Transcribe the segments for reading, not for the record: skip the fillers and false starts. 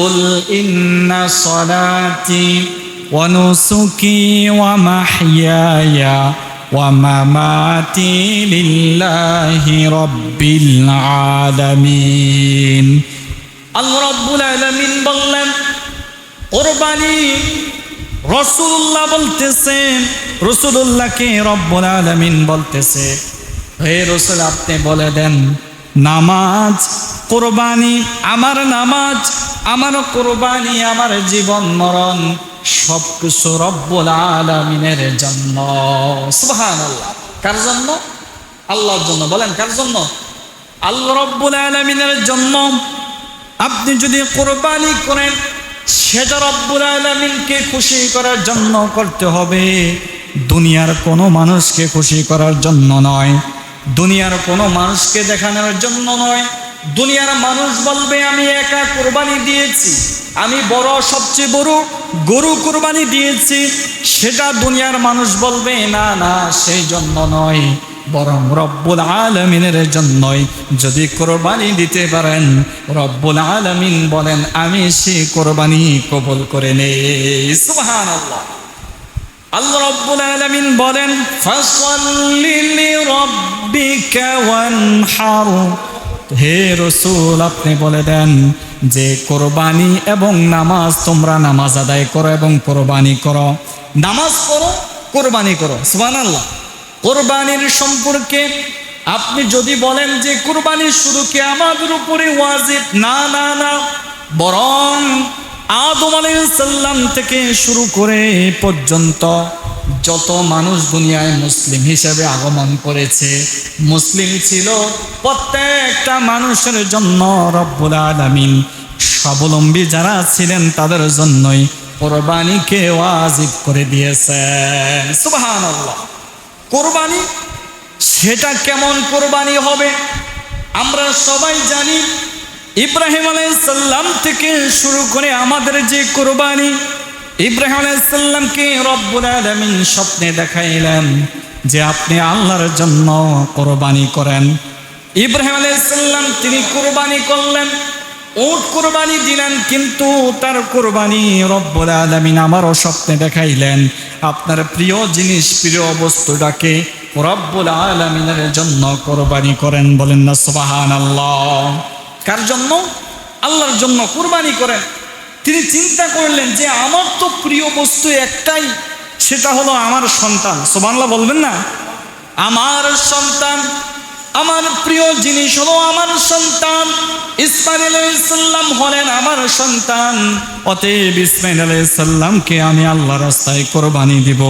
قل إن صلاتي ونسكي ومحياي ومماتي لله رب العالمين আল্লাহ রাব্বুল আলামিন বললেন কুরবানি রাসূলুল্লাহ বলতেছেন, রাসূলুল্লাহকে রব্বুল আলামিন বলতেছে, হে রাসূল আপনি বলে দেন নামাজ কুরবানি, আমার নামাজ, আমার কুরবানি, আমার জীবন মরণ সবকিছু রব্বুল আলামিনের জন্য। সুবহানাল্লাহ। কার জন্য? আল্লাহর জন্য। বলেন কার জন্য? আল্লাহ রব্বুল আলামিনের জন্য। আপনি যদি কুরবানি করেন সেটা রব্বুল আলামিনকে খুশি করার জন্য করতে হবে, দুনিয়ার কোনো মানুষকে খুশি করার জন্য নয়, দুনিয়ার কোনো মানুষকে দেখানোর জন্য নয়। দুনিয়ার মানুষ বলবে আমি একা কুরবানি দিয়েছি, আমি বড়, সবচেয়ে বড় গরু কুরবানি দিয়েছি, সেটা দুনিয়ার মানুষ বলবে না না, সেই জন্য নয়, বরং রব্বুল আলামিনের জন্যই যদি কুরবানি দিতে পারেন রব্বুল আলামিন বলেন আমি সেই কুরবানি কবুল করে নেই। সুবহানাল্লাহ। আল্লাহ রাব্বুল আলামিন বলেন ফাসাল্লি লিরাব্বিকা ওয়ানহার, হে রাসূল আপনি বলে দেন যে কুরবানি এবং নামাজ, তোমরা নামাজ আদায় করো এবং কুরবানি করো, নামাজ করো, কুরবানি করো। সুবহানাল্লাহ। কুরবানির সম্পর্কে আপনি যদি বলেন যে কুরবানি শুধু কি আমাদের উপরে ওয়াজিব, না না না, বরং আদম আলাইহিস সালাম থেকে শুরু করে পর্যন্ত যত মানুষ দুনিয়ায় মুসলিম হিসেবে আগমন করেছে, মুসলিম ছিল, প্রত্যেকটা মানুষের জন্য রব্বুল আলামিন স্বাবলম্বী যারা ছিলেন তাদের জন্যই কুরবানিকে ওয়াজিব করে দিয়েছেন। সুবহানাল্লাহ। কুরবানি সেটা কেমন কুরবানি হবে? আমরা সবাই জানি ইব্রাহিম আলাইহিস সালাম থেকে শুরু করে আমাদের যে কুরবানি, ইব্রাহিম আলাইহিস সালামকে রব্বুল আলামিন স্বপ্নে দেখাইলেন যে আপনি আল্লাহর জন্য কুরবানি করেন। ইব্রাহিম আলাইহিস সালাম তিনি কুরবানি করলেন, উট কুরবানি দিলেন, কিন্তু তার কুরবানি রব্বুল আলামিন আমারও স্বপ্নে দেখাইলেন আপনার প্রিয় জিনিস, প্রিয় বস্তুটাকে রব্বুল আলামিনের জন্য কুরবানি করেন। বলেন না সুবহানাল্লাহ। কার জন্য? আল্লাহর জন্য কুরবানি করেন। তিনি চিন্তা করলেন যে আমার তো প্রিয় বস্তু একটাই, সেটা হলো আমার সন্তান। সুবহানাল্লাহ বলবেন না? আমার সন্তান, আমার প্রিয় জিনিস হলো আমার সন্তান। ইসমাঈল আলাইহিস সালাম হলেন আমার সন্তান, অতএব ইসমাঈল আলাইহিস সালামকে আমি আল্লাহর রাস্তায় কুরবানি দিব।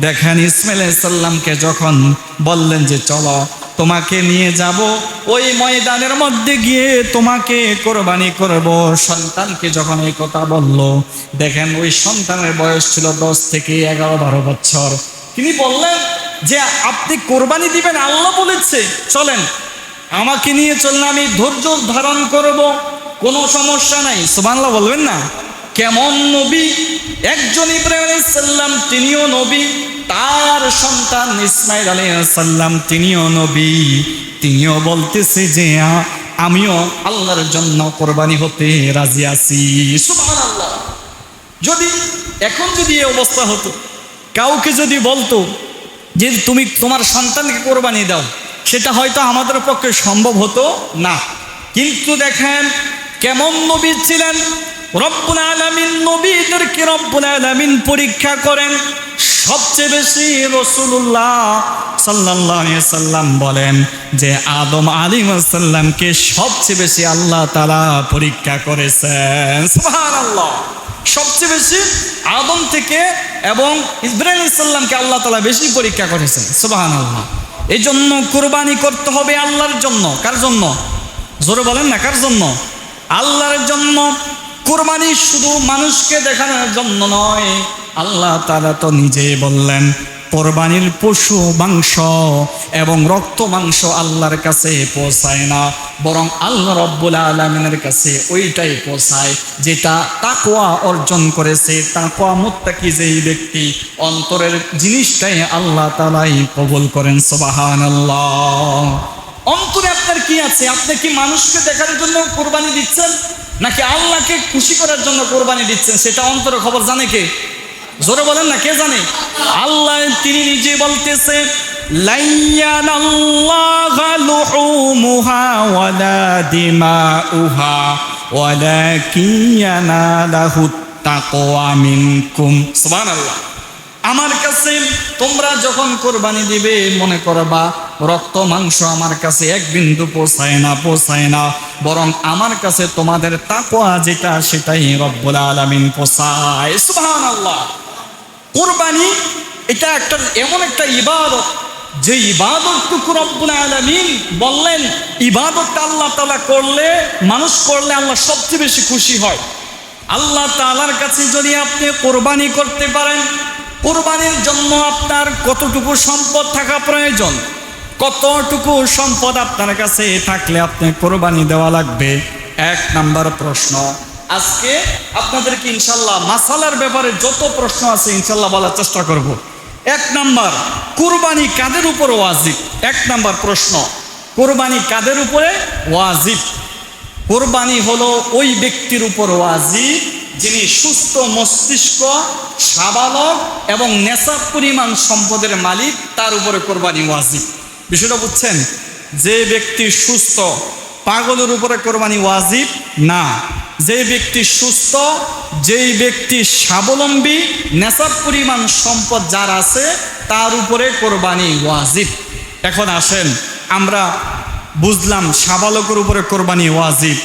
দেখেন ইসমাঈল আলাইহিস সালামকে যখন বললেন যে চলো তোমাকে নিয়ে যাব ওই ময়দানের মধ্যে গিয়ে তোমাকে কুরবানি করব, সন্তানকে যখন এই কথা বলল, দেখেন ওই সন্তানের বয়স ছিল 10 থেকে 11-12 বছর। তিনি বললেন যে আপনি কোরবানি দিবেন, আল্লাহ বলেছে চলেন, আমাকে নিয়ে চললেন, আমি ধৈর্য ধারণ করব, কোনো সমস্যা নাই। সুবহানাল্লাহ বলবেন না? কেমন নবী! একজন ইব্রাহিম আলাইহিস সালাম তিনিও নবী, তার সন্তান ইসমাঈল আলাইহিস সালাম তিনিও নবী, তিনিও বলতেছে যে আমিও আল্লাহর জন্য কোরবানি হতে রাজি আছি। সুবহানাল্লাহ। যদি এখন যদি এই অবস্থা হতো, কাউকে যদি বলতো যে তুমি তোমার সন্তানকে কোরবানি দাও, সেটা হয়তো আমাদের পক্ষে সম্ভব হতো না। কিন্তু দেখেন কেমন নবী ছিলেন, রব্বুল আলামিন নবীদেরকে রব্বুল আলামিন পরীক্ষা করেন। সবচেয়ে বেশি রাসূলুল্লাহ সাল্লাল্লাহু আলাইহি সাল্লাম বলেন যে আদম আলাইহিস সালামকে সবচেয়ে বেশি আল্লাহ তাআলা পরীক্ষা করেছেন। সুবহানাল্লাহ। সবচেয়ে বেশি আদম থেকে এবং ইব্রাহিম আলাইহিস সালামকে আল্লাহ তাআলা বেশি পরীক্ষা করেছেন। সুবহানাল্লাহ। এই জন্য কুরবানি করতে হবে আল্লাহর জন্য। কার জন্য? জোরে বলেন না, কার জন্য? আল্লাহর জন্য। কুরবানি শুধু মানুষকে দেখানোর জন্য নয়, আল্লাহ তাআলা তো নিজেই বললেন কোরবানির পশু মাংস এবং রক্ত মাংস আল্লাহর কাছে পৌঁছায় না, বরং আল্লাহ রব্বুল আলামিনের কাছে ওইটাই পৌঁছায় যেটা তাকওয়া অর্জন করেছে। তাকওয়া মুত্তাকি যেই ব্যক্তি, অন্তরের জিনিসটাই আল্লাহ তাআলাই কবুল করেন। সুবহানাল্লাহ। অন্তরে আপনার কি আছে? আপনি কি মানুষকে দেখার জন্য কুরবানি দিচ্ছেন, নাকি আল্লাহকে খুশি করার জন্য কোরবানি দিচ্ছেন, সেটা অন্তরের খবর জানে কে? জোরে বলেন না, কে জানে? আল্লাহ তিনি নিজে বলতেছে লাইয়ানাল্লাহা লুহুমুহা ওয়ালা দিমাউহা ওয়ালাকিন ইয়ানালাহুত তাকওয়া মিনকুম। সুবহানাল্লাহ। আমার কাছে তোমরা যখন কোরবানি দিবে মনে করবা রক্ত মাংস আমার কাছে এক বিন্দু পৌঁছায় না, বরং আমার কাছে তোমাদের তাকওয়া যেটা সেটাই রব্বুল আলামিন পৌঁছায়। সুবহানাল্লাহ। কোরবানি এটা একটা এমন একটা ইবাদত, যে ইবাদতটুকু রব্বুল আলামিন বললেন ইবাদতটা আল্লাহ তাআলা করলে, মানুষ করলে আল্লাহ সবচেয়ে বেশি খুশি হয়। আল্লাহ তাআলার কাছে যদি আপনি কোরবানি করতে পারেন, কোরবানির জন্য আপনার কতটুকু সম্পদ থাকা প্রয়োজন, কতটুকু সম্পদ আপনার কাছে থাকলে আপনি কোরবানি দেওয়া লাগবে? এক নাম্বার প্রশ্ন। আজকে আপনাদেরকে ইনশাল্লাহ মাসালার ব্যাপারে যত প্রশ্ন আছে ইনশাল্লাহ বলার চেষ্টা করব। এক নাম্বার, কোরবানি কাদের উপর ওয়াজিব? এক নাম্বার প্রশ্ন, কোরবানি কাদের উপরে ওয়াজিব? কোরবানি হলো ওই ব্যক্তির উপর ওয়াজিব যিনি সুস্থ মস্তিষ্ক, সাবালক এবং নেশাব পরিমাণ সম্পদের মালিক, তার উপরে কোরবানি ওয়াজিব। বিষয়টা বুঝছেন? যে ব্যক্তি সুস্থ, পাগলের উপরে কোরবানি ওয়াজিব না। যে ব্যক্তি সুস্থ, যেই ব্যক্তি স্বাবলম্বী, নেশাব পরিমাণ সম্পদ যার আছে, তার উপরে কোরবানি ওয়াজিব। এখন আসেন, আমরা বুঝলাম সাবালকের উপরে কোরবানি ওয়াজিব,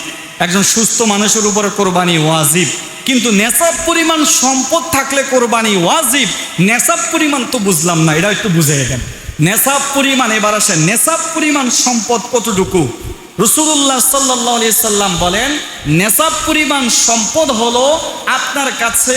একজন সুস্থ মানুষের উপরে কোরবানি ওয়াজিব, কিন্তু নেশাব পরিমাণ সম্পদ থাকলে কোরবানি ওয়াজিব। নেশাব পরিমাণ তো বুঝলাম না, এটা একটু বুঝিয়ে দেন। নেশাব পরিমাণ, এবার আসেন নেশাব পরিমাণ সম্পদ কতটুকু? রাসূলুল্লাহ সাল্লাল্লাহু আলাইহি সাল্লাম বলেন নেশাব পরিমাণ সম্পদ হলো আপনার কাছে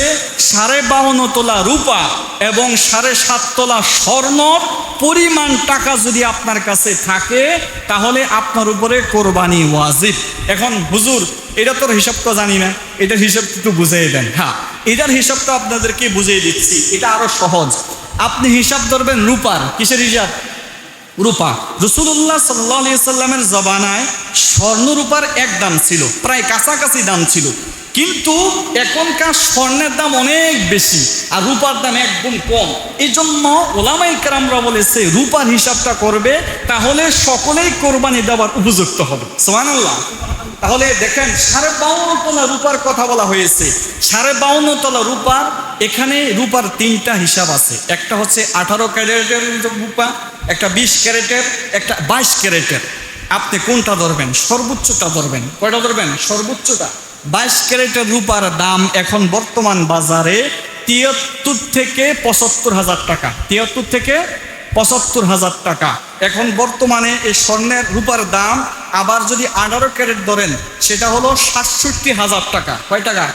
52.5 তোলা রূপা এবং 7.5 তোলা স্বর্ণর পরিমাণ টাকা যদি আপনার কাছে থাকে, তাহলে আপনার উপরে কোরবানি ওয়াজিব। এখন হুজুর এটা তোর হিসাব তো জানি না, এটার হিসাব একটু বুঝিয়ে দেন। হ্যাঁ, এটার হিসাবটা আপনাদেরকে বুঝিয়ে দিচ্ছি, এটা আরো সহজ। আপনি হিসাব ধরবেন রূপার। কিসের হিসাব? রূপা। রাসূলুল্লাহ সাল্লাল্লাহু আলাইহি সাল্লামের জমানায় স্বর্ণ রূপার এক দাম ছিল, প্রায় কাছাকাছি দাম ছিল, কিন্তু এখনকার স্বর্ণের দাম অনেক বেশি আর রূপার দাম একদম কম। এই জন্য ওলামায়ে কেরামরা বলেছে রূপার হিসাবটা করবে, তাহলে সকলেই কোরবানি দেওয়ার উপযুক্ত হবে। সুবহানাল্লাহ। তাহলে দেখেন 52.5 তোলা রূপার কথা বলা হয়েছে। 52.5 তোলা রূপার, এখানে রূপার 3টা হিসাব আছে। একটা হচ্ছে 18 ক্যারেটের রূপা, একটা 20 ক্যারেটের, একটা 22 ক্যারেটের। আপনি কোনটা ধরবেন? সর্বোচ্চটা ধরবেন। কয়টা ধরবেন? সর্বোচ্চটা। 22 ক্যারেটের রূপার দাম এখন বর্তমান বাজারে 73 থেকে 75,000 টাকা। 73 থেকে 75,000 টাকা এখন বর্তমানে এই স্বর্ণের রূপার দাম। আবার যদি 18 ক্যারেট ধরেন সেটা হলো 67,000 টাকা। কয় টাকা?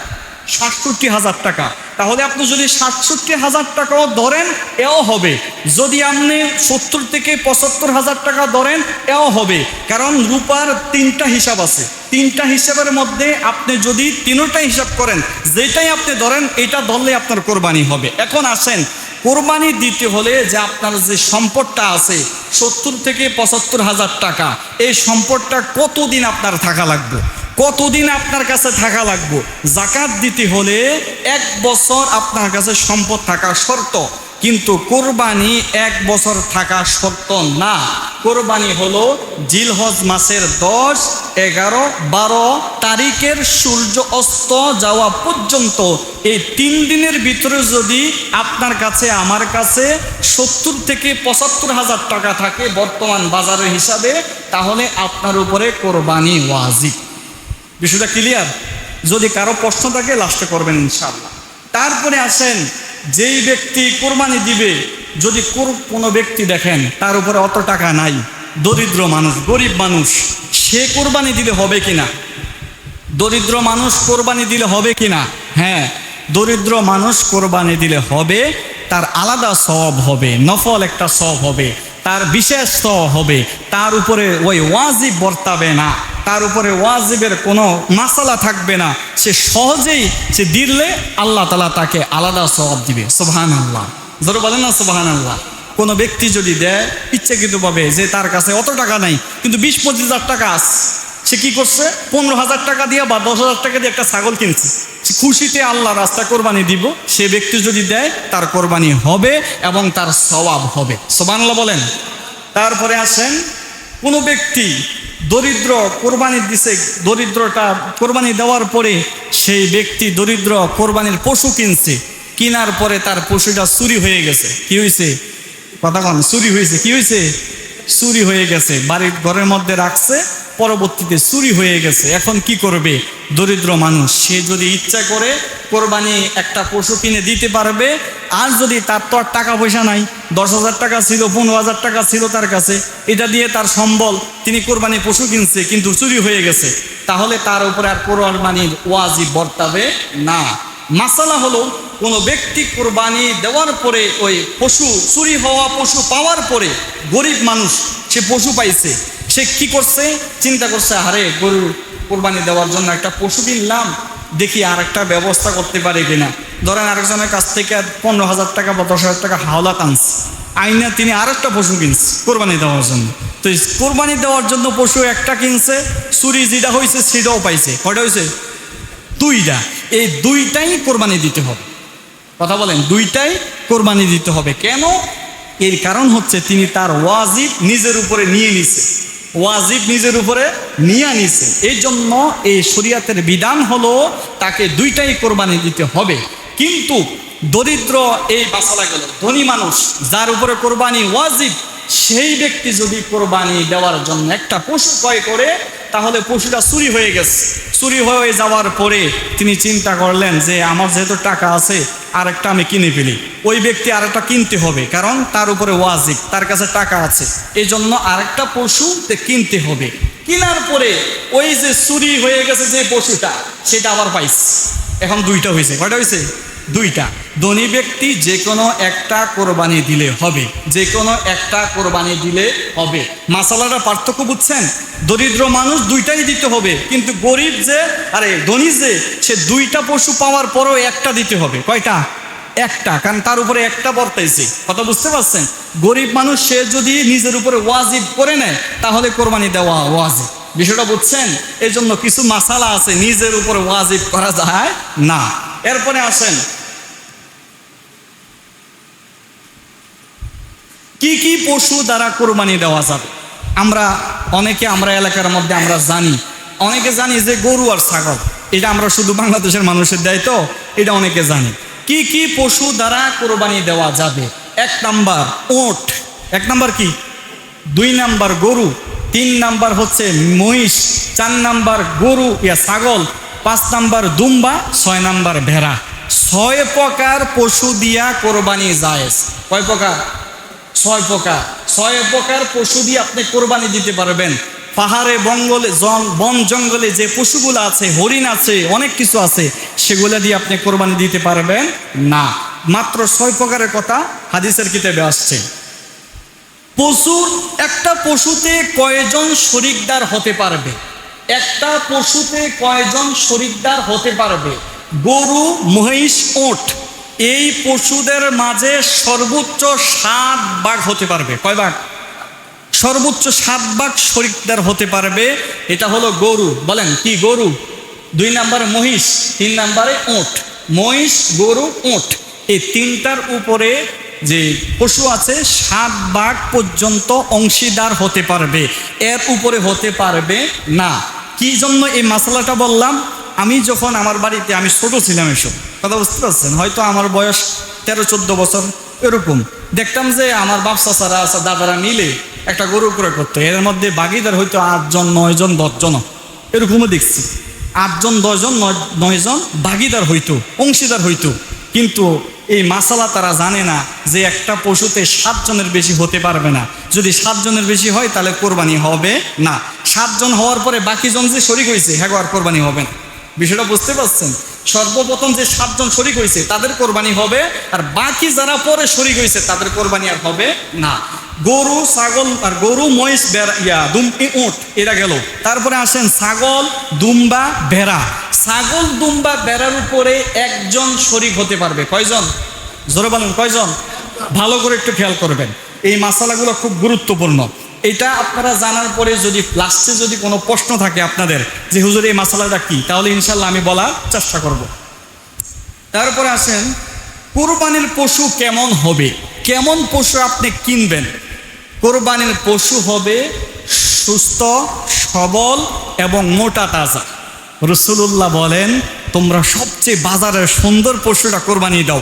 67,000 টাকা। তাহলে আপনি যদি 67,000 টাকাও ধরেন এও হবে, যদি আপনি 70 থেকে 75,000 টাকা ধরেন এও হবে, কারণ রূপার 3টা হিসাব আছে। 3টা হিসাবের মধ্যে আপনি যদি 3টা হিসাব করেন, যেটাই আপনি ধরেন এটা ধরলে আপনার কোরবানি হবে। এখন আসেন, কোরবানি দিতে হলে যে আপনার যে সম্পদটা আছে 70 থেকে 75,000 টাকা, এই সম্পদটা কতদিন আপনার থাকা লাগবে? কতদিন আপনার কাছে থাকা লাগবে? যাকাত দিতে হলে 1 বছর আপনার কাছে সম্পদ থাকা শর্ত, কিন্তু কোরবানি 1 বছর থাকা শর্ত না। কোরবানি হলো জিলহজ মাসের 10, 11, 12 তারিখের সূর্য অস্ত যাওয়া পর্যন্ত এই 3 দিনের ভিতরে যদি আপনার কাছে আমার কাছে 70 থেকে 75,000 টাকা থাকে বর্তমান বাজারের হিসাবে, তাহলে আপনার উপরে কোরবানি ওয়াজিব। বিষয়টা ক্লিয়ার? যদি কারো প্রশ্ন থাকে লাস্টে করবেন ইনশাআল্লাহ। তারপরে আসেন, যেই ব্যক্তি কোরবানি দিবে, যদি কোনো ব্যক্তি দেখেন তার উপরে অত টাকা নাই, দরিদ্র মানুষ, গরিব মানুষ, সে কোরবানি দিলে হবে কিনা? দরিদ্র মানুষ কোরবানি দিলে হবে কিনা? হ্যাঁ, দরিদ্র মানুষ কোরবানি দিলে হবে। তার আলাদা সওয়াব হবে, নফল একটা সওয়াব হবে, তার বিশেষ সওয়াব হবে, তার উপরে ওই ওয়াজিব বর্তাবে না, তার উপরে ওয়াজিবের কোনো মাসালা থাকবে না। সে সহজেই সে দিলে আল্লাহ তাআলা তাকে আলাদা সওয়াব দিবে। সুবহানাল্লাহ। জোরে বলেন না সুবহানাল্লাহ। কোনো ব্যক্তি যদি দেয় ইচ্ছাকৃতভাবে, যে তার কাছে অত টাকা নাই কিন্তু 20-25,000 টাকা আছে, সে কি করছে, 15,000 টাকা দিয়ে বা 10,000 টাকা দিয়ে একটা ছাগল কিনছে, খুশিতে আল্লাহ রাস্তা কোরবানি দিব, সে ব্যক্তি যদি দেয় তার কোরবানি হবে এবং তার সওয়াব হবে। সুবহানাল্লাহ বলেন। তারপরে আসেন, কোনো ব্যক্তি দরিদ্র কোরবানি দিছে, দরিদ্রটা কোরবানি দেওয়ার পরে সেই ব্যক্তি দরিদ্র কোরবানির পশু কিনছে, কেনার পরে তার পশুটা চুরি হয়ে গেছে। কি হয়েছে, কথা কন, চুরি হয়েছে। কি হয়েছে, চুরি হয়ে গেছে। বাড়ির ঘরের মধ্যে রাখছে, পরবর্তীতে চুরি হয়ে গেছে। এখন কি করবে দরিদ্র মানুষ? সে যদি ইচ্ছা করে কোরবানি একটা পশু কিনে দিতে পারবে, আর যদি তার তো আর টাকা পয়সা নাই, 10,000 টাকা ছিল, 15,000 টাকা ছিল তার কাছে, এটা দিয়ে তার সম্বল, তিনি কোরবানি পশু কিনছে কিন্তু চুরি হয়ে গেছে, তাহলে তার উপরে আর কোরবানির ওয়াজিব বর্তাবে না। মাসালা হলো, কোনো ব্যক্তি কোরবানি দেওয়ার পরে ওই পশু, চুরি হওয়া পশু পাওয়ার পরে, গরিব মানুষ সে পশু পাইছে, সে কি করছে, চিন্তা করছে, আরে গরু কোরবানি দেওয়ার জন্য একটা পশু কিনলাম, দেখি আর একটা ব্যবস্থা করতে পারে কিনা। ধরেন আরেকজনের কাছ থেকে 15,000 টাকা বা 10,000 টাকা হাওলা টানছে, আইনা তিনি আর একটা পশু কিনছে কোরবানি দেওয়ার জন্য। তো কোরবানি দেওয়ার জন্য পশু একটা কিনছে, চুরি যেটা হয়েছে সেটাও পাইছে। কয়টা হয়েছে? 2টা। এই 2টাই কোরবানি দিতে হবে। কথা বলেন, 2টাই কোরবানি দিতে হবে। কেন? এর কারণ হচ্ছে তিনি তার ওয়াজিব নিজের উপরে নিয়ে নিছে, ওয়াজিব নিজের উপরে নিয়ে নিছে। এই জন্য এই শরীয়তের বিধান হলো তাকে 2টাই কোরবানি দিতে হবে। কিন্তু দরিদ্র, এই মাসালা গেল, ধনী মানুষ যার উপরে কোরবানি ওয়াজিব, সেই ব্যক্তি যদি কোরবানি দেওয়ার জন্য একটা পশু ক্রয় করে, তাহলে পশুটা চুরি হয়ে গেছে। চুরি হয়ে যাওয়ার পরে তিনি চিন্তা করলেন যে আমার যেহেতু টাকা আছে, আরেকটা আমি কিনে ফেলি। ওই ব্যক্তি আরেকটা কিনতে হবে, কারণ তার উপরে ওয়াজিব, তার কাছে টাকা আছে, এই জন্য আরেকটা পশু কিনতে হবে। কেনার পরে ওই যে চুরি হয়ে গেছে যে পশুটা, সেটা আবার পাইছে। এখন 2টা হয়েছে। কয়টা হয়েছে? 2টা। ধনী ব্যক্তি যে কোনো একটা কোরবানি দিলে হবে, যে কোনো একটা কোরবানি দিলে হবে। মাসালাটা পার্থক্য বুঝছেন? দরিদ্র মানুষ 2টাই দিতে হবে, কিন্তু গরিব যে, আরে ধনী যে, সে 2টা পশু পাওয়ার পরও একটা দিতে হবে। কয়টা? একটা, কারণ তার উপরে একটা বর্তাইছে। কথা বুঝতে পারছেন? গরিব মানুষ সে যদি নিজের উপরে ওয়াজিব করে নেয়, তাহলে কোরবানি দেওয়া ওয়াজিব। বিষয়টা বুঝছেন? এই জন্য কিছু মাসালা আছে নিজের উপরে ওয়াজিব করা যায় না। এরপরে আসেন, কি কি পশু দ্বারা কোরবানি দেওয়া যাবে? আমরা এলাকার মধ্যে আমরা জানি, অনেকে জানি যে গরু আর ছাগল, এটা আমরা শুধু বাংলাদেশের মানুষের দেয়, তো এটা অনেকে জানি। কি কি পশু দ্বারা কোরবানি দেওয়া যাবে? 1 নাম্বার ওট। 1 নাম্বার কি? 2 নাম্বার গরু, 3 নাম্বার হচ্ছে মহিষ, 4 নাম্বার গরু ছাগল, 5 নাম্বার দুম্বা, 6 নাম্বার ভেড়া। 6 প্রকার পশু দিয়া কোরবানি জায়েজ। কয় প্রকার? 6 প্রকার। 6 প্রকার পশু দিয়ে আপনি কোরবানি দিতে পারবেন। পাহাড়ে বঙ্গলে, বন জঙ্গলে যে পশুগুলো আছে, হরিণ আছে, অনেক কিছু আছে, সেগুলো দিয়ে আপনি কোরবানি দিতে পারবেন না। মাত্র 6 প্রকারের কথা হাদিসের কিতাবে আসছে। পশুর, একটা পশুতে কয়জন শরিকদার হতে পারবে? একটা পশুতে কয়জন শরিকদার হতে পারবে? গরু, মহিষ, ওট, এই পশুদের মাঝে সর্বোচ্চ 7 ভাগ হতে পারবে। কয় ভাগ? সর্বোচ্চ 7 ভাগ শরিকদার হতে পারবে। এটা হলো গরু। বলেন কি? গরু। 2 নাম্বারে মহিষ, 3 নাম্বারে ওট। মহিষ, গরু, ওট, এই 3টার উপরে যে পশু আছে 7 ভাগ পর্যন্ত অংশীদার হতে পারবে, এর উপরে হতে পারবে না। কি জন্য এই মাসালাটা বললাম? আমি যখন আমার বাড়িতে, আমি ছোট ছিলাম, এসব কথা বুঝতে পারছেন, হয়তো আমার বয়স 13-14 বছর এরকম, দেখতাম যে আমার বাপ চাচারা, দাদারা মিলে একটা গরু ক্রয় করতো। এর মধ্যে ভাগিদার হয়তো 8 জন, 9 জন, 10 জন, এরকমও দেখছি। 8 জন, 10 জন, 9 জন ভাগিদার হইতো, অংশীদার হইতো। কিন্তু এই মাসালা তারা জানে না যে একটা পশুতে 7 জনের বেশি হতে পারবে না। যদি 7 জনের বেশি হয় তাহলে কোরবানি হবে না। 7 জন হওয়ার পরে বাকি জন যে শরিক হয়েছে, হ্যাঁ আর কোরবানি হবে না। বিষয়টা বুঝতে পারছেন? সর্বপ্রথম যে 7 জন শরিক হয়েছে তাদের কোরবানি হবে, আর বাকি যারা পরে শরিক হয়েছে তাদের কোরবানি আর হবে না। গরু, ছাগল, আর গরু, মহিষ, উট, এরা গেল। তারপরে আসেন ছাগল, দুম্বা, ভেড়া। ছাগল, দুম্বা, ভেড়ার উপরে 1 জন শরিক হতে পারবে। কয়জন? জোরে বলেন, কয়জন? ভালো করে একটু খেয়াল করবেন, এই মাসালাগুলো খুব গুরুত্বপূর্ণ। এটা আপনারা জানার পরে যদি লাস্টে যদি কোনো প্রশ্ন থাকে আপনাদের যে হুজুর এই মাসালাটা কি, তাহলে ইনশাল্লাহ আমি বলার চেষ্টা করব। তারপরে আসেন, কোরবানির পশু কেমন হবে, কেমন পশু আপনি কিনবেন। কোরবানির পশু হবে সুস্থ, সবল এবং মোটা তাজা। রাসূলুল্লাহ বলেন, তোমরা সবচেয়ে বাজারের সুন্দর পশুটা কোরবানি দাও,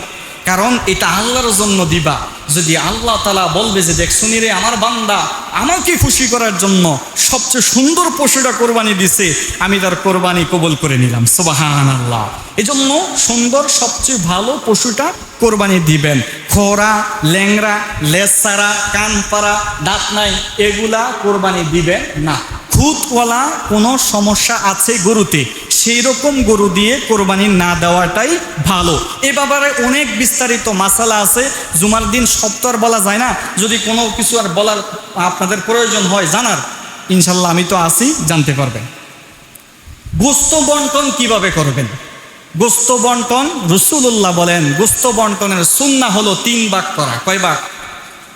কারণ এটা আল্লাহর জন্য দিবা। যদি আল্লাহ তাআলা বলবে যে দেখ শুনিরে আমার বান্দা আমাকে খুশি করার জন্য সবচেয়ে সুন্দর পশুটা কোরবানি দিছে, আমি তার কোরবানি কবুল করে নিলাম। সুবহানাল্লাহ। এজন্য সুন্দর সবচেয়ে ভালো পশুটা কোরবানি দিবেন। খোরা, ল্যাংরা, লেজ ছাড়া, কান পাড়া, দাঁত নাই, এগুলা কোরবানি দিবেন না। খুঁতওয়ালা কোনো সমস্যা আছে গরুতে, সেই রকম গরু দিয়ে কোরবানি না দেওয়াটাই ভালো। এ ব্যাপারে অনেক বিস্তারিত মাসালা আছে, জুমার দিন সব তো আর বলা যায় না। যদি কোনো কিছু আর বলার আপনাদের প্রয়োজন হয় জানার, ইনশাল্লাহ আমি তো আছি, জানতে পারবেন। গোস্ত বন্টন কিভাবে করবেন? গোস্ত বন্টন, রাসূলুল্লাহ বলেন গোস্ত বন্টনের সুন্নাহ হলো 3 ভাগ করা। কয় ভাগ?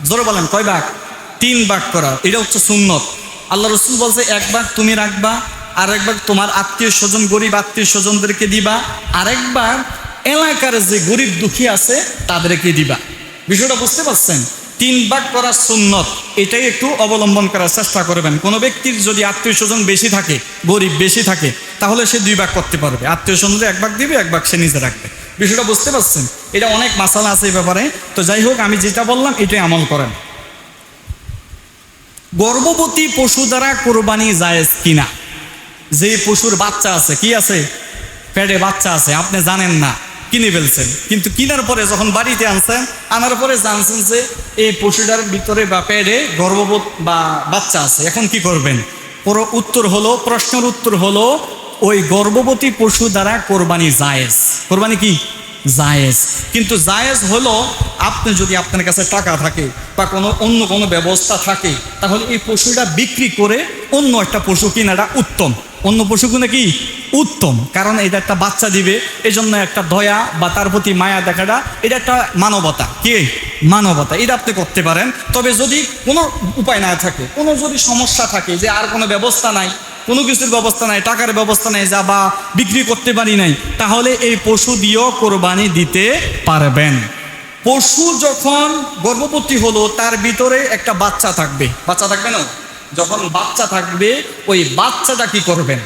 জোরে বলেন, কয় ভাগ? 3 ভাগ করা, এটা হচ্ছে সুন্নত। আল্লাহ রসুল বলছে 1 ভাগ তুমি রাখবা, আর 1 ভাগ তোমার আত্মীয় স্বজন, গরিব আত্মীয় স্বজনদেরকে দিবা, আর 1 ভাগ এলাকার যে গরিব দুঃখী আছে তাদেরকে দিবা। বিষয়টা বুঝতে পারছেন? 3 ভাগ করা সুন্নত, এটাই একটু অবলম্বন করার চেষ্টা করবেন। কোনো ব্যক্তির যদি আত্মীয় স্বজন বেশি থাকে, গরিব বেশি থাকে, তাহলে সে 2 ভাগ করতে পারবে। আত্মীয় স্বজনদের 1 ভাগ দিবে, 1 ভাগ সে নিজে রাখবে। বিষয়টা বুঝতে পারছেন? এটা অনেক মাসালা আছে এই ব্যাপারে। তো যাই হোক, আমি যেটা বললাম এটাই আমল করেন। গর্ভবতী পশু দ্বারা কোরবানি জায়েজ কিনা? যে পশুর বাচ্চা আছে, কি আছে, পেটে বাচ্চা আছে, আপনি জানেন না, কিনে ফেলছেন, কিন্তু কেনার পরে যখন বাড়িতে আনছেন, আনার পরে জানছেন যে এই পশুটার ভিতরে বা পেটে গর্ভবত বা বাচ্চা আছে, এখন কি করবেন? প্রশ্নের উত্তর হলো ওই গর্ভবতী পশু দ্বারা কোরবানি জায়েজ। কোরবানি কি? জায়েজ। কিন্তু জায়েজ হলো আপনি যদি আপনার কাছে টাকা থাকে বা অন্য কোনো ব্যবস্থা থাকে, তাহলে এই পশুটা বিক্রি করে অন্য একটা পশু কিনাটা উত্তম। অন্য পশু কিনা কি উত্তম, কারণ এটা একটা বাচ্চা দিবে, এই জন্য একটা দয়া বা তার প্রতি মায়া দেখাটা, এটা একটা মানবতা। কি মানবতা? এটা আপনি করতে পারেন। তবে যদি কোনো উপায় না থাকে, কোনো যদি সমস্যা থাকে যে আর কোনো ব্যবস্থা নাই, কোনো কিছুর ব্যবস্থা নাই, টাকার ব্যবস্থা নাই, যা বা বিক্রি করতে পারি নাই, তাহলে এই পশু দিয়েও কোরবানি দিতে পারবেন। পশু যখন গর্ভবতী হলো, তার ভিতরে একটা বাচ্চা থাকবে। বাচ্চা থাকবে না? যখন বাচ্চা থাকবে, ওই বাচ্চাটা কি করবেন?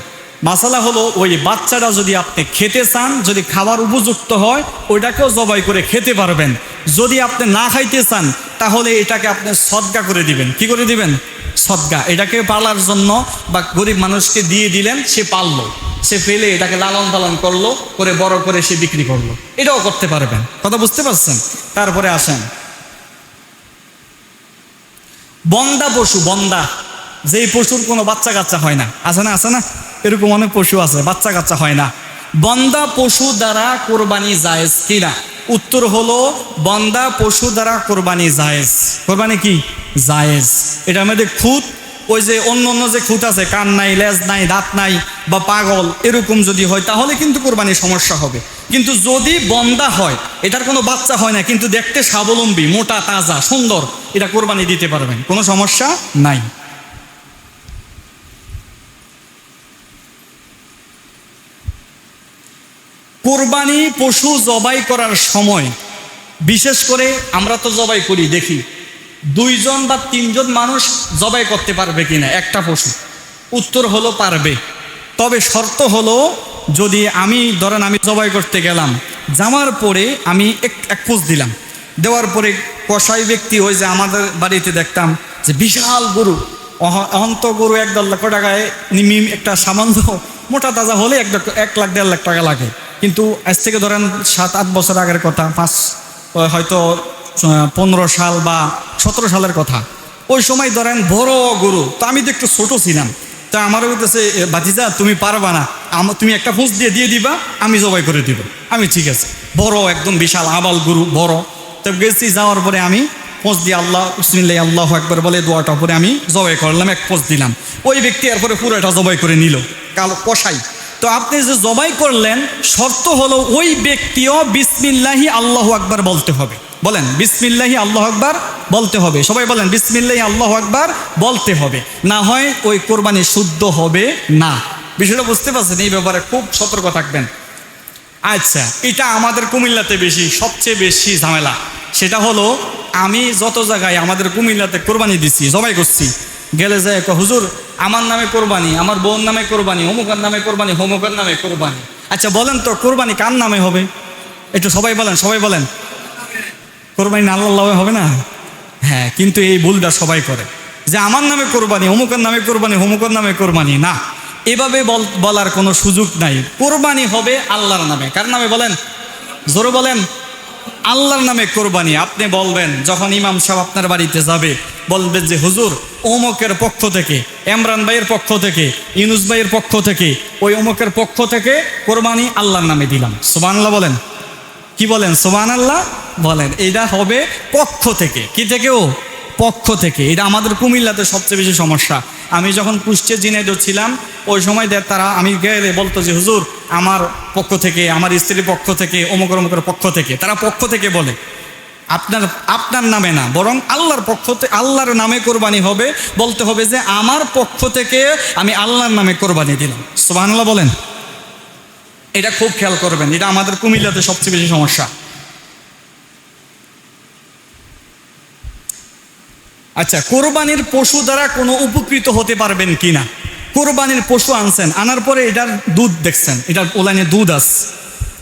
মাসালা হলো, ওই বাচ্চাটা যদি আপনি খেতে চান, যদি খাবার উপযুক্ত হয়, ওইটাকেও জবাই করে খেতে পারবেন। যদি আপনি না খাইতে চান, তাহলে এটাকে আপনি সদকা করে দিবেন। কি করে দিবেন? সদকা। এটাকে পালার জন্য বা গরিব মানুষকে দিয়ে দিলেন, সে পাললো, সে পেলে এটাকে লালন পালন করলো, করে বড় করে সে বিক্রি করলো, এটাও করতে পারবেন। কথা বুঝতে পারছেন? তারপরে আসেন বন্দা পশু। বন্দা, যেই পশুর কোনো বাচ্চা কাচ্চা হয় না, আছে না? আছে না? এরকম অনেক পশু আছে বাচ্চা কাচ্চা হয় না। বন্দা পশু দ্বারা কোরবানি জায়েজ কিনা? উত্তর হলো বন্দা পশু দ্বারা কোরবানি জায়েজ। কোরবানি কি? জায়েজ। এটার মধ্যে খুঁত, ওই যে অন্য যে খুঁত আছে, কান নাই, লেজ নাই, দাঁত নাই বা পাগল, এরকম যদি হয় তাহলে কিন্তু কোরবানির সমস্যা হবে। কিন্তু যদি বন্দা হয়, এটার কোনো বাচ্চা হয় না, কিন্তু দেখতে স্বাবলম্বী, মোটা তাজা সুন্দর, এটা কোরবানি দিতে পারবেন, কোনো সমস্যা নাই। কোরবানি পশু জবাই করার সময়, বিশেষ করে আমরা তো জবাই করি, দেখি 2 জন বা 3 জন মানুষ জবাই করতে পারবে কিনা একটা পশু? উত্তর হলো পারবে। তবে শর্ত হলো, যদি আমি ধরেন আমি জবাই করতে গেলাম, যাওয়ার পরে আমি এক পোষ দিলাম, দেওয়ার পরে কসাই ব্যক্তি, ওই যে আমাদের বাড়িতে দেখতাম যে বিশাল গরু, অন্ত গরু 1-1.5 লক্ষ টাকায়, একটা সামান্য মোটা তাজা হলে 1 লাখ 1.5 লাখ টাকা লাগে। কিন্তু আজ থেকে ধরেন 7-8 বছর আগের কথা, হয়তো 15 সাল বা 17 সালের কথা, ওই সময় ধরেন বড় গরু, তো আমি তো একটু ছোট ছিলাম, তা আমার বলতেছে ভাতিজা তুমি পারবা না, তুমি একটা ফুঁস দিয়ে দিবা, আমি জবাই করে দিব। আমি ঠিক আছে, বড় একদম বিশাল আবাল গরু বড়। তো গেছি, যাওয়ার পরে আমি পোঁচ দিয়ে আল্লাহ বিসমিল্লাহ আল্লাহু আকবার বলে দোয়াটা পরে আমি জবাই করলাম, 1 পোঁচ দিলাম। ওই ব্যক্তি এরপরে পুরোটা জবাই করে নিল, কালো কষাই তো আপনি যে জবাই করলেন, শর্ত হলো ওই ব্যক্তিও বিসমিল্লাহি আল্লাহু আকবার বলতে হবে। বলেন বিসমিল্লাহি আল্লাহু আকবার বলতে হবে। সবাই বলেন বিসমিল্লাহি আল্লাহু আকবার বলতে হবে, না হয় ওই কোরবানি শুদ্ধ হবে না। বিষয়টা বুঝতে পারছেন? এই ব্যাপারে খুব সতর্ক থাকবেন। আচ্ছা, এটা আমাদের কুমিল্লাতে সবচেয়ে বেশি ঝামেলা। সেটা হলো, আমি যত জায়গায় আমাদের কুমিল্লাতে কোরবানি দিচ্ছি, জবাই করছি, গেলে যায় হুজুর আমার নামে কোরবানি, আমার বোন নামে কোরবানি, অমুকের নামে কোরবানি, হোমুকের নামে কোরবানি। আচ্ছা বলেন তো কোরবানি কার নামে হবে? একটু সবাই বলেন কোরবানি আল্লাহ হবে না? হ্যাঁ, কিন্তু এই ভুলটা সবাই করে যে আমার নামে কোরবানি, অমুকের নামে কোরবানি, হোমুকের নামে কোরবানি। না, এভাবে বলার কোনো সুযোগ নাই। কোরবানি হবে আল্লাহর নামে। কার নামে বলেন? জোরে বলেন। আল্লাহর নামে কোরবানি। আপনি বলবেন, যখন ইমাম সাহেব আপনার বাড়িতে যাবে, বলবেন যে হুজুর অমুকের পক্ষ থেকে, ইমরান ভাইয়ের পক্ষ থেকে, ইউনুস ভাইয়ের পক্ষ থেকে, ওই অমুকের পক্ষ থেকে কোরবানি আল্লাহর নামে দিলাম। সুবহানাল্লাহ বলেন। কি বলেন? সুবহানাল্লাহ বলেন। এইটা হবে পক্ষ থেকে। কি থেকে? ও পক্ষ থেকে। এটা আমাদের কুমিল্লাতে সবচেয়ে বেশি সমস্যা। আমি যখন কুষ্টিয়া ঝিনাইদহ ছিলাম, ওই সময় তারা, আমি গেলে বলতো যে হুজুর আমার পক্ষ থেকে, আমার স্ত্রীর পক্ষ থেকে, অমুকের পক্ষ থেকে। তারা পক্ষ থেকে বলে, আপনার নামে না, বরং আল্লাহর পক্ষ থেকে, আল্লাহর নামে কোরবানি হবে। বলতে হবে যে আমার পক্ষ থেকে আমি আল্লাহর নামে কোরবানি দিলাম। সুবহানাল্লাহ বলেন। এটা খুব খেয়াল করবেন, এটা আমাদের কুমিল্লাতে সবচেয়ে বেশি সমস্যা। আচ্ছা, কোরবানির পশু দ্বারা কোনো উপকৃত হতে পারবেন কিনা? কোরবানির পশু আনছেন, আনার পরে এটার দুধ দেখছেন, এটার ওলাইনে দুধ আছে,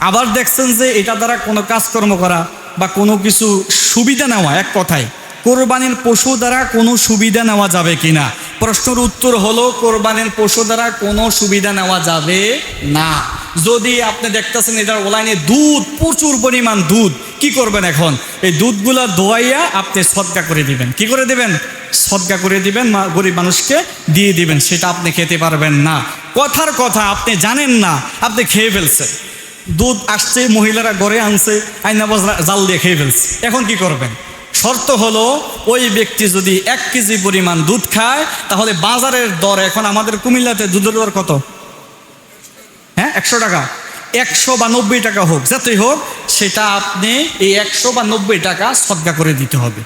আবার দেখছেন যে এটা দ্বারা কোনো কাজকর্ম করা বা কোনো কিছু সুবিধা নেওয়া, এক কথায় কোরবানির পশু দ্বারা কোনো সুবিধা নেওয়া যাবে কিনা? প্রশ্নের উত্তর হলো কোরবানির পশু দ্বারা কোনো সুবিধা নেওয়া যাবে না। যদি আপনি দেখতেছেন এটার ওলাইনে দুধ, প্রচুর পরিমাণ দুধ, কি করবেন এখন? এই দুধগুলা দোয়াইয়া আপনি সদকা করে দিবেন। কি করে দিবেন? সদকা করে দিবেন, গরিব মানুষকে দিয়ে দিবেন। সেটা আপনি খেতে পারবেন না। কথার কথা, আপনি জানেন না, আপনি খেয়ে ফেলছেন। দুধ আসছে, মহিলারা ঘরে আনছে, আইনা জাল দিয়ে খেয়ে ফেলছে। এখন কি করবেন? শর্ত হলো ওই ব্যক্তি যদি 1 কেজি পরিমাণ দুধ খায়, তাহলে বাজারের দর, এখন আমাদের কুমিল্লাতে দুধের দর কত? হ্যাঁ, 100 টাকা। 100 বা 90 টাকা হোক, যতই হোক, সেটা আপনি এই 100 বা 90 টাকা সদকা করে দিতে হবে।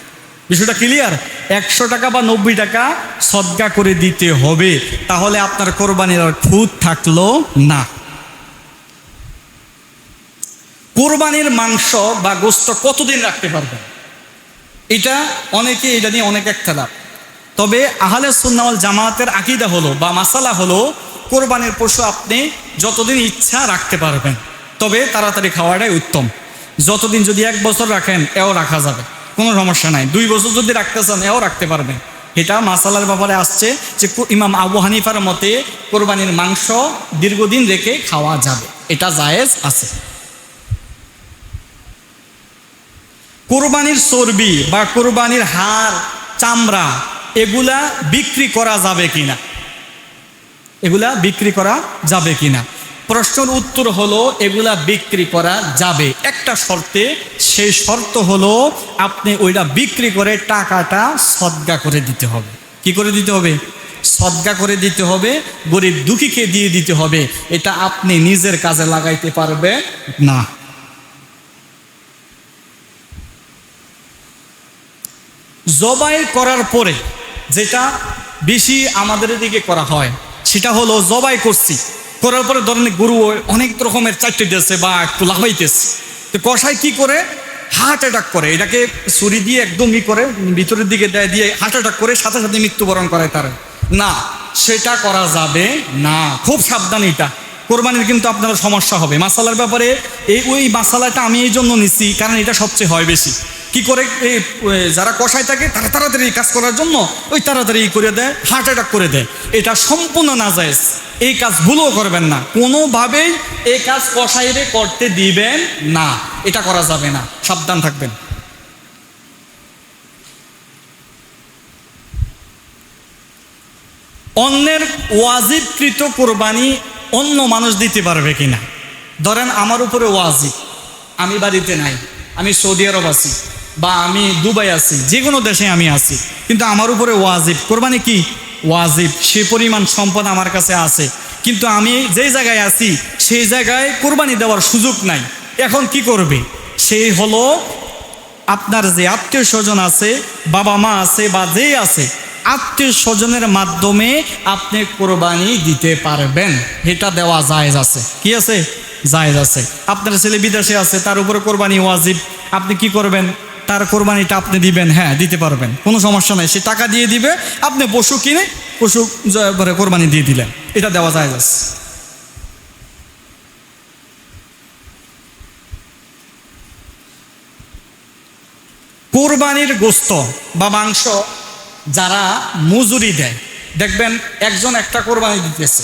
বিষয়টা ক্লিয়ার? 100 টাকা বা 90 টাকা সদকা করে দিতে হবে। তাহলে আপনার কোরবানির আর খুঁত থাকলো না। কোরবানির মাংস বা গোশত কতদিন রাখতে পারবেন? এটা নিয়ে অনেক একতলাফ। তবে আহলে সুন্নাহ ওয়াল জামাতের আকীদা হলো বা মাসালা হলো, কোরবানির পশু আপনি যতদিন ইচ্ছা রাখতে পারবেন, তবে তাড়াতাড়ি খাওয়াটাই উত্তম। যতদিন, যদি 1 বছর রাখেন এও রাখা যাবে, কোনো সমস্যা নাই। 2 বছর যদি রাখতে চান এও রাখতে পারবেন। এটা মাসালার ব্যাপারে আসছে যে ইমাম আবু হানিফার মতে কোরবানির মাংস দীর্ঘদিন রেখে খাওয়া যাবে, এটা জায়েজ আছে। কোরবানির চর্বি বা কোরবানির হাড়, চামড়া, এগুলা বিক্রি করা যাবে কিনা? এগুলা বিক্রি করা যাবে কিনা? প্রশ্নের উত্তর হলো এগুলা বিক্রি করা যাবে, একটা শর্তে। সেই শর্ত হলো আপনি ওইটা বিক্রি করে টাকাটা সদকা করে দিতে হবে। কি করে দিতে হবে? সদকা করে দিতে হবে, গরিব দুঃখীকে দিয়ে দিতে হবে। এটা আপনি নিজের কাজে লাগাইতে পারবেন না। জবাই করার পরে যেটা বেশি আমাদের দিকে করা হয়, সেটা হলো জবাই করছি, করার পরে ধরেন গরু অনেক রকমের চারটে দিয়েছে বা একটু লাফাইতেছে, তো কষাই কি করে? হার্ট অ্যাটাক করে, এটাকে ছুরি দিয়ে একদম করে ভিতরের দিকে দেয়, দিয়ে হার্ট অ্যাটাক করে সাথে সাথে মৃত্যুবরণ করায় তারা। না, সেটা করা যাবে না। খুব সাবধান। এটা কোরবানির কিন্তু আপনার সমস্যা হবে। মাসালার ব্যাপারে ওই মাসালাটা আমি এই জন্য নিচ্ছি, কারণ এটা সবচেয়ে হয় বেশি। কি করে? যারা কষায় থাকে তারা তাড়াতাড়ি কাজ করার জন্য ওই তাড়াতাড়ি করে দেয়, হার্ট অ্যাটাক করে দেয়। এটা সম্পূর্ণ নাজায়েজ। এই কাজ ভুলও করবেন না, কোনোভাবেই এই কাজ কষাইরে করতে দিবেন না, এটা করা যাবে না, সাবধান থাকবেন। অন্যের ওয়াজিবকৃত কোরবানি অন্য মানুষ দিতে পারবে কিনা? ধরেন আমার উপরে ওয়াজিব, আমি বাড়িতে নাই, আমি সৌদি আরব আছি বা আমি দুবাই আছি, যে কোনো দেশে আমি আছি, কিন্তু আমার উপরে ওয়াজিব কোরবানি, কি ওয়াজিব, সে পরিমাণ সম্পদ আমার কাছে আছে, কিন্তু আমি যেই জায়গায় আছি সেই জায়গায় কোরবানি দেওয়ার সুযোগ নাই, এখন কি করবে? সেই হলো আপনার যে আত্মীয় স্বজন আছে, বাবা মা আছে বা যেই আছে, আত্মীয় স্বজনের মাধ্যমে আপনি কোরবানি দিতে পারবেন, এটা দেওয়া জায়েজ আছে। কি আছে? জায়েজ আছে। আপনার ছেলে বিদেশে আছে, তার উপরে কোরবানি ওয়াজিব, আপনি কি করবেন? তার কোরবানিটা আপনি দিবেন, হ্যাঁ দিতে পারবেন, কোনো সমস্যা নাই। সে টাকা দিয়ে দিবে, আপনি পশু কিনে পশু কোরবানি দিয়ে দিলেন, এটা দেওয়া জায়েজ আছে। কোরবানির গোস্ত বা মাংস যারা মজুরি দেয়, দেখবেন একজন একটা কোরবানি দিতেছে,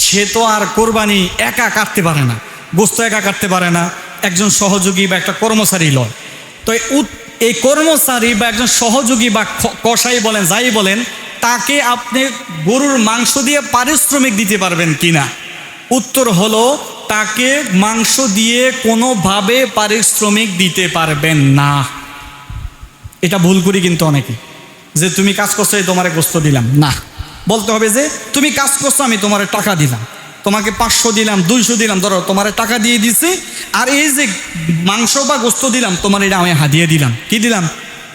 সে তো আর কোরবানি একা কাটতে পারে না, গোস্ত একা কাটতে পারে না, একজন সহযোগী বা একটা কর্মচারী লয়। তো এই কর্মচারী বা একজন সহযোগী বা কসাই বলেন, যাই বলেন, তাকে আপনি গরুর মাংস দিয়ে পারিশ্রমিক দিতে পারবেন কিনা? উত্তর হলো তাকে মাংস দিয়ে কোনোভাবে পারিশ্রমিক দিতে পারবেন না। এটা ভুল করি কিন্তু অনেকে, যে তুমি কাজ করছো এই তোমারে গোস্ত দিলাম, না, বলতে হবে যে তুমি কাজ করছো আমি তোমারে টাকা দিলাম, তোমাকে 500 দিলাম, 200 দিলাম, ধরো তোমারে টাকা দিয়ে দিছি, আর এই যে মাংস বা গোস্ত দিলাম তোমার, এটা আমি হাদিয়া দিলাম। কি দিলাম?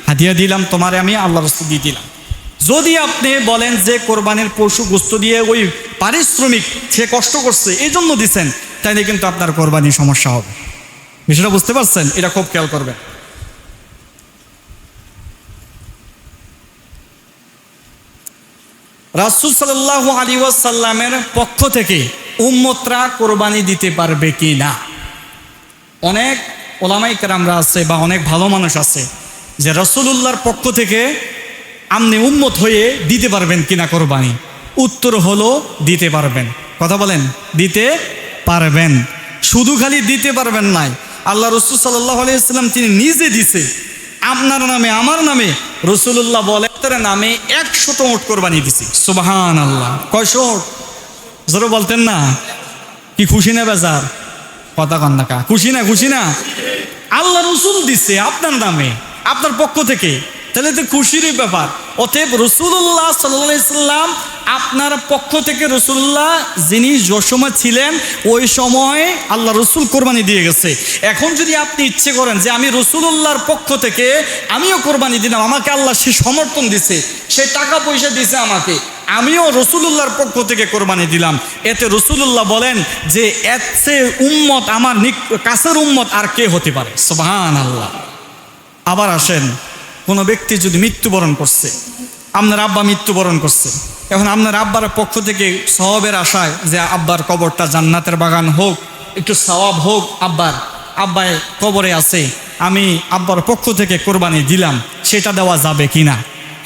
হাদিয়া দিলাম, তোমারে আমি আল্লাহর রাস্তায় দিয়ে দিলাম। যদি আপনি বলেন যে কোরবানির পশু গোস্ত দিয়ে ওই পারিশ্রমিক সে কষ্ট করছে এই জন্য দিচ্ছেন, তাইলে কিন্তু আপনার কোরবানির সমস্যা হবে। বিষয়টা বুঝতে পারছেন? এটা খুব খেয়াল করবেন। রাসূল সাল্লাল্লাহু আলাইহি ওয়াসাল্লামের পক্ষ থেকে উম্মতরা কোরবানি দিতে পারবে কি না? অনেক ওলামায়ে কেরামরা আছে বা অনেক ভালো মানুষ আছে যে রাসূলুল্লাহর পক্ষ থেকে আপনি উম্মত হয়ে দিতে পারবেন কিনা কোরবানি? উত্তর হলো দিতে পারবেন। কথা বলেন, দিতে পারবেন। শুধু খালি দিতে পারবেন নাই, আল্লাহ রাসূল সাল্লাল্লাহু আলাইহি ওয়াসাল্লাম তিনি নিজে দিছে, আপনার নামে আমার নামে। রাসূলুল্লাহ বলে তার নামে 100 উট কোরবানি দিছি। সুবহানাল্লাহ। কয়শো? জোরে বলতেন না? কি খুশি না বেজার? কথা কন না কা, খুশি না? খুশি না? আল্লাহ রাসূল দিছে আপনার নামে, আপনার পক্ষ থেকে, তাহলে তো খুশিরই ব্যাপার। অতএব রাসূলুল্লাহ সাল্লাল্লাহু আলাইহি সাল্লাম আপনার পক্ষ থেকে, রাসূলুল্লাহ যিনি সময় ছিলেন ওই সময় আল্লাহ রাসূল কোরবানি দিয়ে গেছে। এখন যদি আপনি ইচ্ছে করেন যে আমি রাসূলুল্লাহর পক্ষ থেকে আমিও কোরবানি দিলাম, আমাকে আল্লাহ সে সমর্থন দিছে, সে টাকা পয়সা দিছে আমাকে, আমিও রাসূলুল্লাহর পক্ষ থেকে কোরবানি দিলাম, এতে রাসূলুল্লাহ বলেন যে এর চেয়ে উম্মত আমার কাছের উম্মত আর কে হতে পারে? সুবহানাল্লাহ। আবার আসেন, কোনো ব্যক্তি যদি মৃত্যুবরণ করছে, আপনার আব্বা মৃত্যুবরণ করছে, এখন আপনার আব্বার পক্ষ থেকে সওয়াবের আশায় যে আব্বার কবরটা জান্নাতের বাগান হোক, একটু সওয়াব হোক, আব্বায় কবরে আছে, আমি আব্বার পক্ষ থেকে কোরবানি দিলাম, সেটা দেওয়া যাবে কিনা?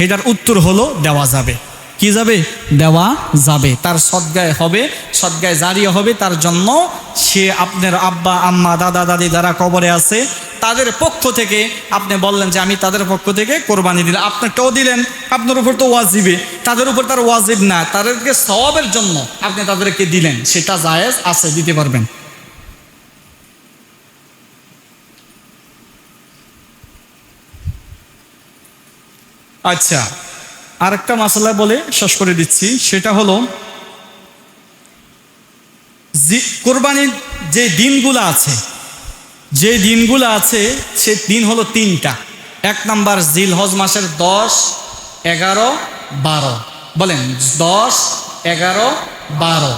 এটার উত্তর হলো দেওয়া যাবে। কি যাবে? দেওয়া যাবে। তার সদগায় হবে, সদগায় জারিয়া হবে তার জন্য। সে আপনার আব্বা আম্মা দাদা দাদি যারা কবরে আছে তাদের পক্ষ থেকে আপনি বললেন যে আমি তাদের পক্ষ থেকে কোরবানি দিলাম, আপনারটাও দিলেন, আপনার উপর তো ওয়াজিবে, তাদের উপর তার ওয়াজিব না, তাদেরকে সওয়াবের জন্য আপনি তাদেরকে দিলেন, সেটা জায়েজ আছে, দিতে পারবেন। আচ্ছা, আরেকটা মাসালা বলে শেষ করে দিচ্ছি, সেটা হলো কোরবানির যে দিনগুলো আছে, সে দিন হলো 3টা। 1 নাম্বার জিলহজ মাসের 10, 11, 12। বলেন 10, 11, 12।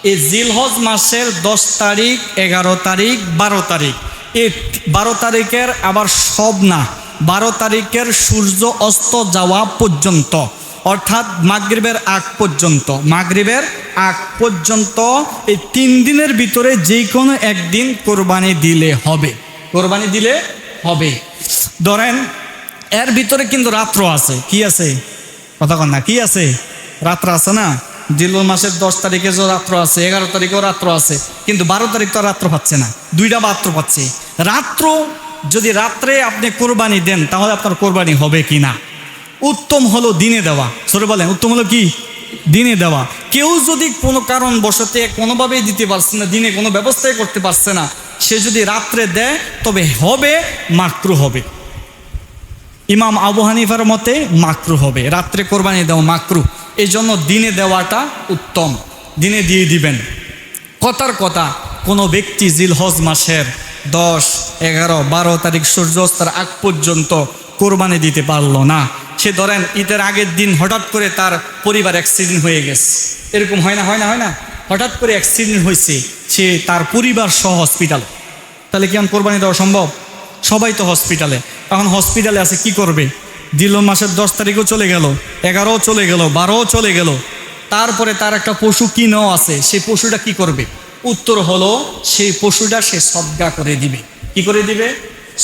এই জিলহজ মাসের 10 তারিখ, 11 তারিখ, 12 তারিখ, এই 12 তারিখের আবার সব না, 12 তারিখের সূর্য অস্ত যাওয়া পর্যন্ত, অর্থাৎ মাগরিবের আগ পর্যন্ত এই 3 দিনের ভিতরে যে কোনো একদিন কোরবানি দিলে হবে। ধরেন এর ভিতরে কিন্তু রাত্র আছে। কি আছে? কথা কন না, কি আছে? রাত্র আছে না? জিলহজ মাসের 10 তারিখে যে রাত্র আছে, 11 তারিখেও রাত্র আছে, কিন্তু 12 তারিখ তো রাত্র পাচ্ছে না, 2টা রাত্র পাচ্ছে। যদি রাত্রে আপনি কোরবানি দেন তাহলে আপনার কোরবানি হবে কি না? উত্তম হলো দিনে দেওয়া। সরে বলেন, উত্তম হলো কি? দিনে দেওয়া। কেউ যদি কোনো কারণ বশতে কোনোভাবেই দিতে পারছে না, দিনে কোনো ব্যবস্থাই করতে পারছে না, সে যদি রাত্রে দেয় তবে হবে, মাকরুহ হবে। ইমাম আবু হানিফার মতে মাকরুহ হবে, রাত্রে কোরবানি দেওয়া মাকরুহ, এই জন্য দিনে দেওয়াটা উত্তম। দিনে দিয়ে দিবেন। কথার কথা, কোনো ব্যক্তি জিলহজ মাসের 10, 11, 12 তারিখ সূর্যাস্তের আগ পর্যন্ত কোরবানি দিতে পারলো না। সে ধরেন ঈদের আগের দিন হঠাৎ করে তার পরিবার অ্যাক্সিডেন্ট হয়ে গেছে, এরকম হয় না, হঠাৎ করে অ্যাক্সিডেন্ট হয়েছে, সে তার পরিবার সহ হসপিটালে, তাহলে কি কোরবানি দেওয়া সম্ভব? সবাই তো হসপিটালে, এখন হসপিটালে আছে, কি করবে? দিল মাসের 10 তারিখও চলে গেল, 11ও চলে গেল, 12ও চলে গেল, তারপরে তার একটা পশু কিনেও আছে, সেই পশুটা কি করবে? উত্তর হলো সেই পশুটা সে সদকা করে দিবে। কি করে দিবে?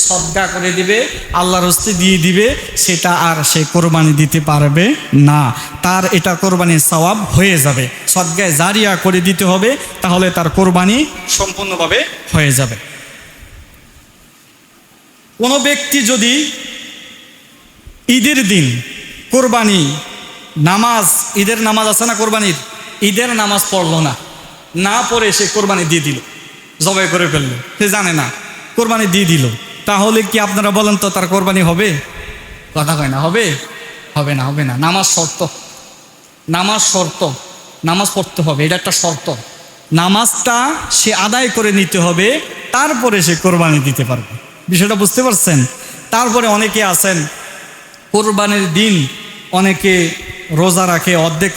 সদকা করে দিবে, আল্লাহর হস্তে দিয়ে দিবে, সেটা আর সে কোরবানি দিতে পারবে না। তার এটা কোরবানির সওয়াব হয়ে যাবে, সদকায়ে জারিয়া করে দিতে হবে, তাহলে তার কোরবানি সম্পূর্ণভাবে হয়ে যাবে। কোনো ব্যক্তি যদি ঈদের দিন কোরবানি নামাজ, ঈদের নামাজ আছে না কোরবানির, ঈদের নামাজ পড়লো না পড়ে সে কোরবানি দিয়ে দিল, জবাই করে ফেললো, সে জানে না, কোরবানি দিয়ে দিল, তাহলে কি আপনারা বলেন তো তার কোরবানি হবে? কথা কয় না, হবে না। নামাজ শর্ত, নামাজ পড়তে হবে, এটা একটা শর্ত। নামাজটা সে আদায় করে নিতে হবে, তারপরে সে কোরবানি দিতে পারবে। বিষয়টা বুঝতে পারছেন? তারপরে অনেকে আছেন কোরবানির দিন অনেকে রোজা রাখে, অর্ধেক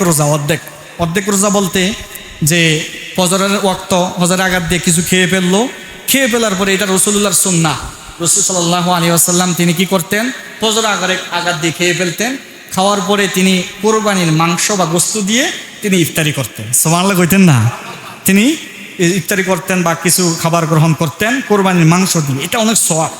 রোজা বলতে যে ফজরের ওয়াক্ত, ফজরের আঘাত দিয়ে কিছু খেয়ে ফেলার পরে, এটা রাসূলুল্লাহর সুন্নাহ। রাসূল সাল্লাল্লাহু আলাইহি ওয়াসাল্লাম তিনি কি করতেন? ফজর আঘাত দিয়ে খেয়ে ফেলতেন, খাওয়ার পরে তিনি কোরবানির মাংস বা গোশত দিয়ে তিনি ইফতারি করতেন। সুবহানাল্লাহ কইতেন না? তিনি ইফতারি করতেন বা কিছু খাবার গ্রহণ করতেন কোরবানির মাংস দিয়ে। এটা অনেক সওয়াব,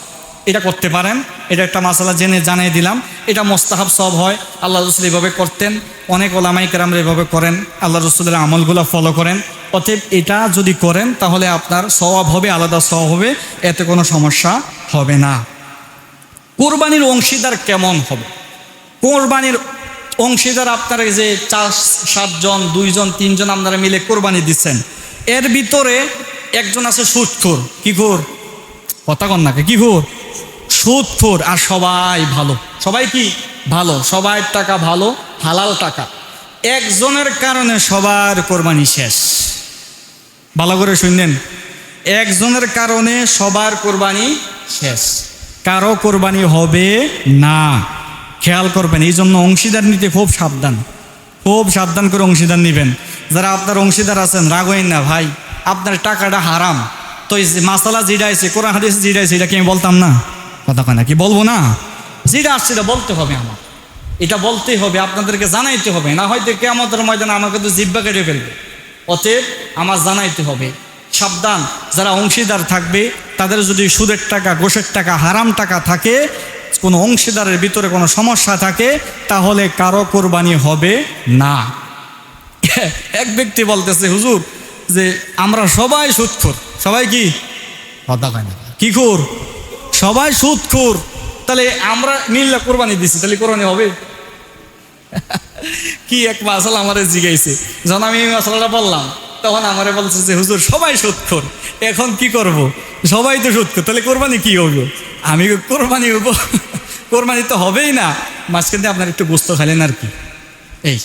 এটা করতে পারেন। এটা একটা মাসালা জানিয়ে দিলাম, এটা মোস্তাহাব সওয়াব হয়। আল্লাহ রাসূল এভাবে করতেন, অনেক ওলামায়ে কেরামরা এভাবে করেন, আল্লাহ রাসূলের আমলগুলো ফলো করেন। অতএব এটা যদি করেন তাহলে আপনার সওয়াব হবে, আলাদা সওয়াব হবে, এতে কোনো সমস্যা হবে না। কোরবানির অংশীদার কেমন হবে? কোরবানির অংশীদার আপনারা যে 4-7 জন, 2 জন, 3 জন আপনারা মিলে কোরবানি দিচ্ছেন, এর ভিতরে একজন আছে সুদখোর। কি খোর? কথা কন নাকি? কি খোর? সুদখোর। আর সবাই ভালো, সবাই কি ভালো, সবাই টাকা ভালো, হালাল টাকা। একজনের কারণে সবার কোরবানি শেষ। ভালো করে শুনলেন, একজনের কারণে সবার কোরবানি শেষ, কারো কোরবানি হবে না। খেয়াল করবেন, এই জন্য অংশীদার নিতে খুব সাবধান করে অংশীদার নেবেন। যারা আপনার অংশীদার আছেন, রাগ হইন না ভাই, আপনার টাকাটা হারাম। তো এই মাসালা যেটা আছে, কোরআন হাদিস যেটা আছে, এটা কি আমি বলতাম না? কথা কয় না, কি বলবো না? যেটা আসছে এটা বলতে হবে, আমার এটা বলতেই হবে, আপনাদেরকে জানাইতে হবে, না হয়তো কিয়ামতের ময়দানে আমাকে তো জিহ্বা কেটে ফেলবে। অতএব আমার জানাইতে হবে। সাবধান, যারা অংশীদার থাকবে তাদের যদি সুদের টাকা, ঘোষের টাকা, হারাম টাকা থাকে, কোনো অংশীদারের ভিতরে কোনো সমস্যা থাকে, তাহলে কারো কোরবানি হবে না। এক ব্যক্তি বলতেছে, হুজুর যে আমরা সবাই সুদখোর। সবাই কি? কথা কয় না, কি খোর? সবাই সুদখোর, তাহলে আমরা মিল্লা কোরবানি দিছি, তাহলে কোরবানি হবে? কি এক মাসালা আমারে জিগাইছে, যখন আমি এই মাসালাটা বললাম তখন আমারে বলছে যে হুজুর সবাই সুদখোর, এখন কি করব? সবাই তো সুদখোর, তাহলে কোরবানি কি হবে? আমি কোরবানি হবো? কোরবানি তো হবেই না। মাঝখান দিয়ে আপনার একটু গোস্ত খাইলেন আর কি, এই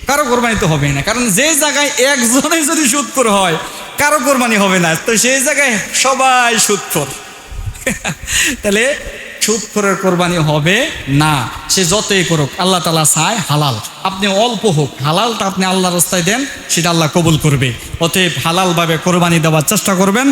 কারো কোরবানি তো হবেই না। কারণ যে জায়গায় একজনে যদি সুদখোর হয়, কারো কোরবানি হবে না, তো সেই জায়গায় সবাই সুদখোর। তাহলে সুদখোরের কোরবানি হবে না, সে যতই করুক। আল্লাহ তাআলা চায় হালাল, আপনি অল্প হোক, হালালটা আপনি আল্লাহর রাস্তায় দেন, সেটা আল্লাহ কবুল করবে। অতএব হালালভাবে কোরবানি দেওয়ার চেষ্টা করবেন।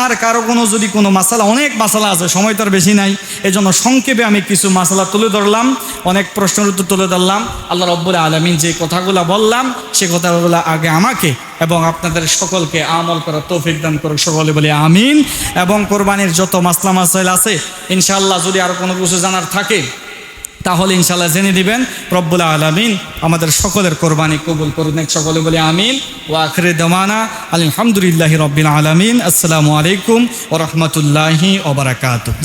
আর কারো যদি কোনো মাসালা, অনেক মাসালা আছে, সময় তো আর বেশি নাই, এজন্য সংক্ষেপে আমি কিছু মাসালা তুলে ধরলাম, অনেক প্রশ্নের উত্তর তুলে ধরলাম। আল্লাহ রাব্বুল আলামিন যে কথাগুলো বললাম, সে কথাগুলো আগে আমাকে এবং আপনাদের সকলকে আমল করার তৌফিক দান করুক, সকলে বলে আমিন। এবং কোরবানির যত মাসলা মাসাইল আছে, ইনশাআল্লাহ যদি আরো কোনো কিছু জানার থাকে তাহলে ইনশাআল্লাহ জেনে দিবেন। রব্বুল আলামিন আমাদের সকলের কোরবানি কবুল করুন, সকলে বলে আমিন। ওয়া আখিরু দাওয়ানা আলহামদুলিল্লাহি রাব্বিল আলামিন। আসসালামু আলাইকুম ওয়া রাহমাতুল্লাহি ওয়া বারাকাতুহু।